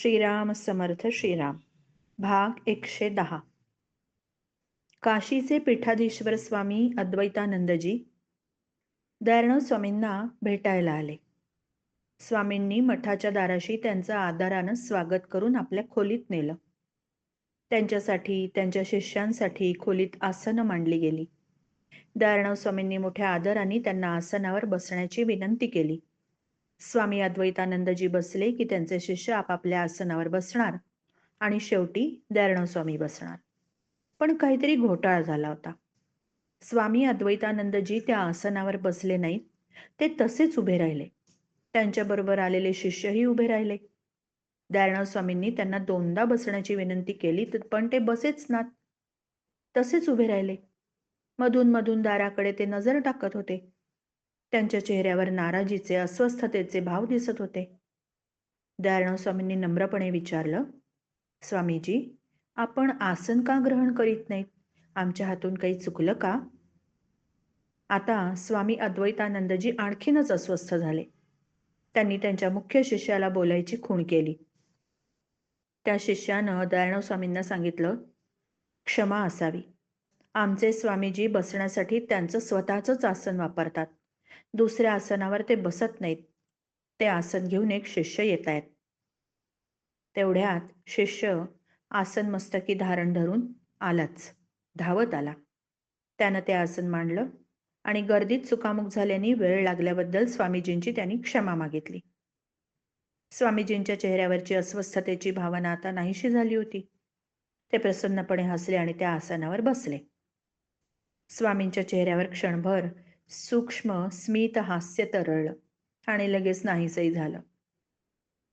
श्रीराम समर्थ श्रीराम. भाग 110. काशीचे पीठाधीश्वर स्वामी अद्वैतानंदजी दयाळू स्वामींना भेटायला आले. स्वामींनी मठाच्या दाराशी त्यांचं आदरानं स्वागत करून आपल्या खोलीत नेलं. त्यांच्यासाठी, त्यांच्या शिष्यांसाठी खोलीत आसनं मांडली गेली. दयाळू स्वामींनी मोठ्या आदराने त्यांना आसनावर बसण्याची विनंती केली. स्वामी अद्वैतानंदजी बसले की त्यांचे शिष्य आपापल्या आसनावर बसणार आणि शेवटी दयाळू स्वामी बसणार. पण काहीतरी घोटाळा झाला होता. स्वामी अद्वैतानंदजी त्या आसनावर बसले नाहीत, ते तसेच उभे राहिले. त्यांच्याबरोबर आलेले शिष्यही उभे राहिले. दयाळू स्वामींनी त्यांना दोनदा बसण्याची विनंती केली, पण ते बसेच नात, तसेच उभे राहिले. मधून मधून दाराकडे ते नजर टाकत होते. त्यांच्या चेहऱ्यावर नाराजीचे, अस्वस्थतेचे भाव दिसत होते. दयाळू स्वामींनी नम्रपणे विचारलं, स्वामीजी, आपण आसन का ग्रहण करीत नाहीत? आमच्या हातून काही चुकलं का? आता स्वामी अद्वैतानंदजी आणखीनच अस्वस्थ झाले. त्यांनी त्यांच्या मुख्य शिष्याला बोलायची खूण केली. त्या शिष्यानं दयाळू स्वामींना सांगितलं, क्षमा असावी. आमचे स्वामीजी बसण्यासाठी त्यांचं स्वतःचंच आसन वापरतात. दुसऱ्या आसनावर ते बसत नाहीत. ते आसन घेऊन एक शिष्य येत आहेत. तेवढ्यात शिष्य आसन मस्तकी धारण धरून आलाच, धावत आला. त्यानं ते आसन मांडलं आणि गर्दीत चुकामुक झाल्याने वेळ लागल्याबद्दल स्वामीजींची त्यांनी क्षमा मागितली. स्वामीजींच्या चेहऱ्यावरची अस्वस्थतेची भावना आता नाहीशी झाली होती. ते प्रसन्नपणे हसले आणि त्या आसनावर बसले. स्वामींच्या चेहऱ्यावर क्षणभर सूक्ष्म स्मित हास्य तरळलं आणि लगेच नाहीसही झालं.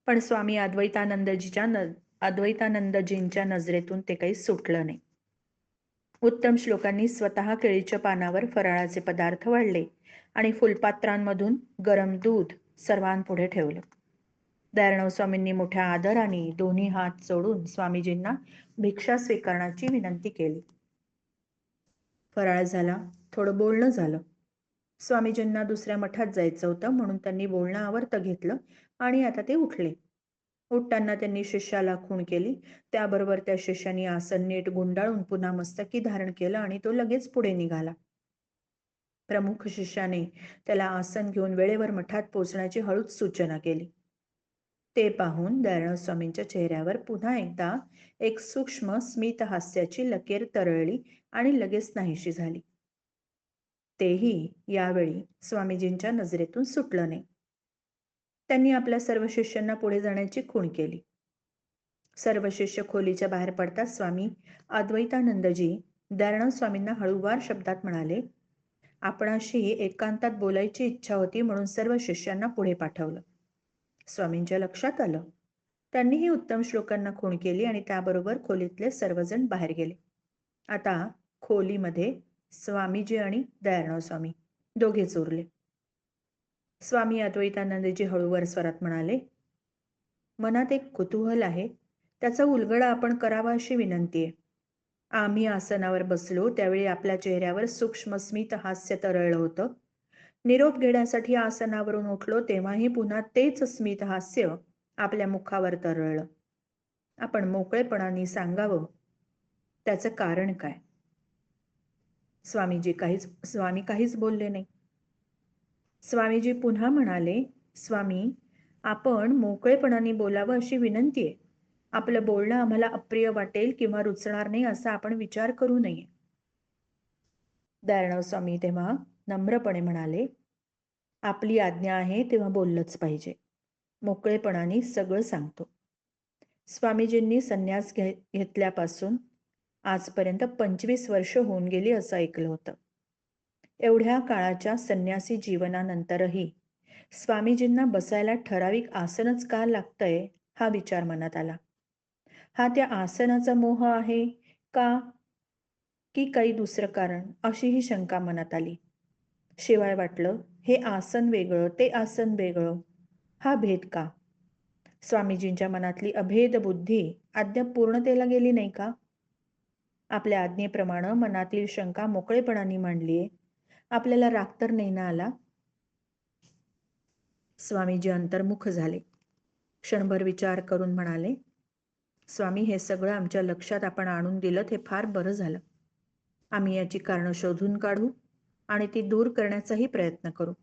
पण स्वामी अद्वैतानंदजींच्या नजरेतून ते काही सुटलं नाही. उत्तम श्लोकांनी स्वतः केळीच्या पानावर फराळाचे पदार्थ वाढले आणि फुलपात्रांमधून गरम दूध सर्वांपुढे ठेवलं. दयाळू स्वामींनी मोठ्या आदराने दोन्ही हात जोडून स्वामीजींना भिक्षा स्वीकारण्याची विनंती केली. फराळ झाला, थोडं बोलणं झालं. स्वामीजींना दुसऱ्या मठात जायचं होतं, म्हणून त्यांनी बोलणं आवर्त घेतलं आणि आता ते उठले. उठताना त्यांनी शिष्याला खूण केली. त्याबरोबर त्या शिष्याने आसन नीट गुंडाळून पुन्हा मस्तकी धारण केलं आणि तो लगेच पुढे निघाला. प्रमुख शिष्याने त्याला आसन घेऊन वेळेवर मठात पोहोचण्याची हळूच सूचना केली. ते पाहून दयाळू स्वामींच्या चेहऱ्यावर पुन्हा एकदा एक सूक्ष्म स्मित हास्याची लकीर तरळली आणि लगेच नाहीशी झाली. तेही यावेळी स्वामीजींच्या नजरेतून सुटलं नाही. त्यांनी आपल्या सर्व शिष्यांना पुढे जाण्याची खूण केली. सर्व शिष्य खोलीच्या बाहेर पडताच स्वामी अद्वैतानंदजी दयाळू स्वामींना हळूवार शब्दात म्हणाले, आपणाशी एकांतात बोलायची इच्छा होती, म्हणून सर्व शिष्यांना पुढे पाठवलं. स्वामींच्या लक्षात आलं. त्यांनीही उत्तम श्लोकांना खूण केली आणि त्याबरोबर खोलीतले सर्वजण बाहेर गेले. आता खोलीमध्ये स्वामीजी आणि दयाळू स्वामी दोघेच उरले. स्वामी अद्वैतानंदजी हळूवार स्वरात म्हणाले, मनात एक कुतूहल आहे, त्याचा उलगडा आपण करावा अशी विनंती आहे. आम्ही आसनावर बसलो त्यावेळी आपल्या चेहऱ्यावर सूक्ष्म स्मित हास्य तरळलं होतं. निरोप घेण्यासाठी आसनावरून उठलो तेव्हाही पुन्हा तेच स्मित हास्य आपल्या मुखावर तरळलं. आपण मोकळेपणाने सांगावं, त्याचं कारण काय? स्वामी काहीच बोलले नाही. स्वामीजी पुन्हा म्हणाले, स्वामी, आपण मोकळेपणाने बोलावं अशी विनंती आहे. आपलं बोलणं आम्हाला अप्रिय वाटेल किंवा रुचणार नाही असा आपण विचार करू नये. दयाळू स्वामी तेव्हा नम्रपणे म्हणाले, आपली आज्ञा आहे तेव्हा बोललंच पाहिजे. मोकळेपणाने सगळं सांगतो. स्वामीजींनी संन्यास घेतल्यापासून आजपर्यंत 25 वर्ष होऊन गेली असं ऐकलं होतं. एवढ्या काळाच्या संन्यासी जीवनानंतरही स्वामीजींना बसायला ठराविक आसनच का लागतंय हा विचार मनात आला. हा त्या आसनाचा मोह आहे का, की काही दुसरं कारण, अशीही शंका मनात आली. शिवाय वाटलं, हे आसन वेगळं, ते आसन वेगळं, हा भेद का? स्वामीजींच्या मनातली अभेद बुद्धी अद्याप पूर्णतेला गेली नाही का? आपल्या आज्ञेप्रमाणे मनातील शंका मोकळेपणाने मांडलीये. आपल्याला राग तर नाही ना आला? स्वामीजी अंतर्मुख झाले. क्षणभर विचार करून म्हणाले, स्वामी, हे सगळं आमच्या लक्षात आपण आणून दिलं हे फार बरं झालं. आम्ही याची कारणं शोधून काढू आणि ती दूर करण्याचाही प्रयत्न करू.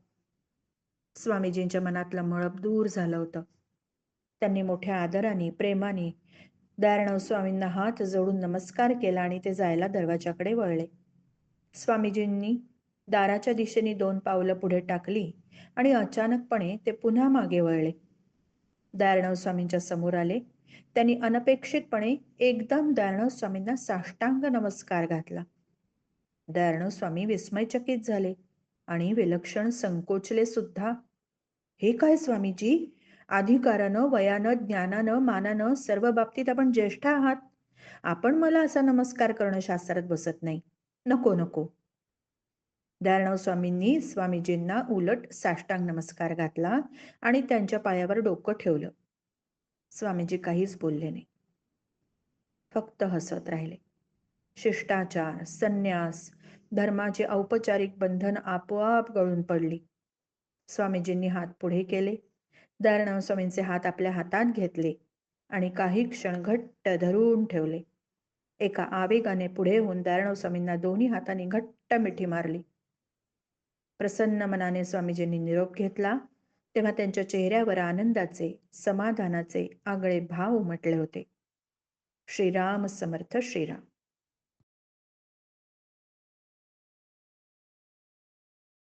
स्वामीजींच्या मनातलं मळप दूर झालं होतं. त्यांनी मोठ्या आदराने, प्रेमाने दयाळराव स्वामींना हात जोडून नमस्कार केला आणि ते जायला दरवाजाकडे वळले. स्वामीजींनी दाराच्या दिशेने 2 पावलं पुढे टाकली आणि अचानकपणे ते पुन्हा मागे वळले. दयाळराव स्वामींच्या समोर आले. त्यांनी अनपेक्षितपणे एकदम दयाळराव स्वामींना साष्टांग नमस्कार घातला. दयाळराव स्वामी विस्मयचकित झाले आणि विलक्षण संकोचले सुद्धा. हे काय स्वामीजी? अधिकारानं, वयानं, ज्ञानानं, मानानं सर्व बाबतीत आपण ज्येष्ठ आहात. आपण मला असा नमस्कार करणं शास्त्रात बसत नाही. नको नको. दयाळराव स्वामींनी स्वामीजींना उलट साष्टांग नमस्कार घातला आणि त्यांच्या पायावर डोकं ठेवलं. स्वामीजी काहीच बोलले नाही. फक्त हसत राहिले. शिष्टाचार, संन्यास, धर्माची औपचारिक बंधन आपोआप गळून पडली. स्वामीजींनी हात पुढे केले. दयाळराव स्वामींचे हात आपल्या हातात घेतले आणि काही क्षण घट्ट धरून ठेवले. एका आवेगाने पुढे होऊन दयाळराव स्वामींना दोन्ही हातांनी घट्ट मिठी मारली. प्रसन्न मनाने स्वामीजींनी निरोप घेतला तेव्हा त्यांच्या चेहऱ्यावर आनंदाचे, समाधानाचे आगळे भाव उमटले होते. श्रीराम समर्थ श्रीराम.